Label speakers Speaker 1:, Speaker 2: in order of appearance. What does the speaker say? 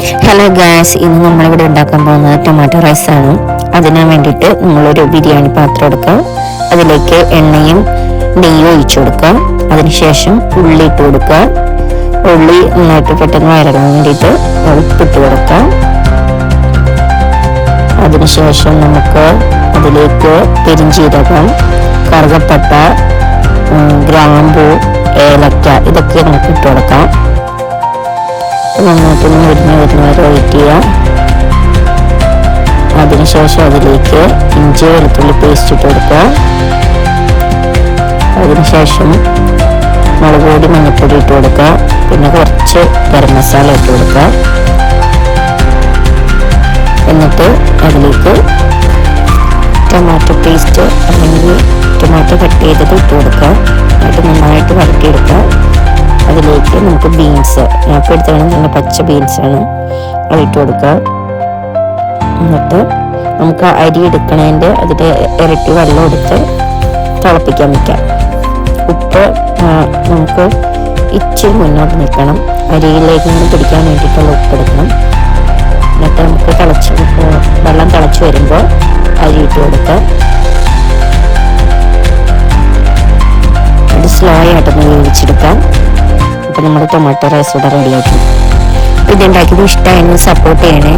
Speaker 1: Hello guys, ഇന്ന് നമ്മളിവിടെ ഉണ്ടാക്കാൻ പോകുന്നത് ടൊമാറ്റോ റൈസ് ആണ്. അതിന് വേണ്ടിയിട്ട് നമ്മളൊരു ബിരിയാണി പാത്രം എടുക്കാം. അതിലേക്ക് എണ്ണയും നെയ്യും ഒഴിച്ചു കൊടുക്കാം. അതിനുശേഷം ഉള്ളി ഇട്ട് കൊടുക്കുക. ഉള്ളി നന്നായിട്ട് പെട്ടെന്ന് വഴറാൻ വേണ്ടിയിട്ട് ഉപ്പിട്ട് കൊടുക്കാം. അതിനുശേഷം നമുക്ക് അതിലേക്ക് പെരിഞ്ചീരകം, കറുകപ്പട്ട, ഗ്രാമ്പൂ, ഏലക്ക ഇതൊക്കെ നമുക്ക് ഇട്ട് കൊടുക്കാം. നന്നായിട്ടൊന്ന് മുരിഞ്ഞ് വരെ വെയിറ്റ് ചെയ്യാം. അതിനുശേഷം അതിലേക്ക് ഇഞ്ചി വെളുത്തുള്ളി പേസ്റ്റ് ഇട്ട് കൊടുക്കുക. അതിനുശേഷം മുളക് പൊടി, മഞ്ഞൾപ്പൊടി ഇട്ട് കൊടുക്കുക. പിന്നെ കുറച്ച് ഗരം മസാല ഇട്ട് കൊടുക്കുക. എന്നിട്ട് അതിലേക്ക് ടൊമാറ്റോ പേസ്റ്റ് അല്ലെങ്കിൽ ടൊമാറ്റോ കട്ട് ചെയ്തത് ഇട്ട് കൊടുക്കുക. എന്നിട്ട് നന്നായിട്ട് വഴറ്റിയെടുക്കുക. അതിലേക്ക് നമുക്ക് ബീൻസ്, ഞാൻ ഇപ്പോൾ എടുത്തതാണ് നല്ല പച്ച ബീൻസാണ്, അത് ഇട്ട് കൊടുക്കുക. എന്നിട്ട് നമുക്ക് അരി എടുക്കണതിൻ്റെ അതിൻ്റെ ഇരട്ടി വെള്ളം എടുത്ത് തിളപ്പിക്കാൻ വയ്ക്കാം. ഉപ്പ് നമുക്ക് ഇച്ചിരി മുന്നോട്ട് നിൽക്കണം. അരിയിലേക്ക് നിന്ന് പിടിക്കാൻ വേണ്ടിയിട്ടുള്ള ഉപ്പ് എടുക്കണം. എന്നിട്ട് നമുക്ക് വെള്ളം തിളച്ച് വരുമ്പോൾ അരി ഇട്ട് കൊടുക്കുക. അത് സ്ലോ ആയിട്ടൊന്ന് വേവിച്ചെടുക്കാം. അപ്പോൾ നമ്മുടെ ടൊമാറ്റോ റൈസ് ഇവിടെ റെഡി ആക്കി. ഇതുണ്ടാക്കിയത് ഇഷ്ടമായിരുന്നു, സപ്പോർട്ട് ചെയ്യണേ.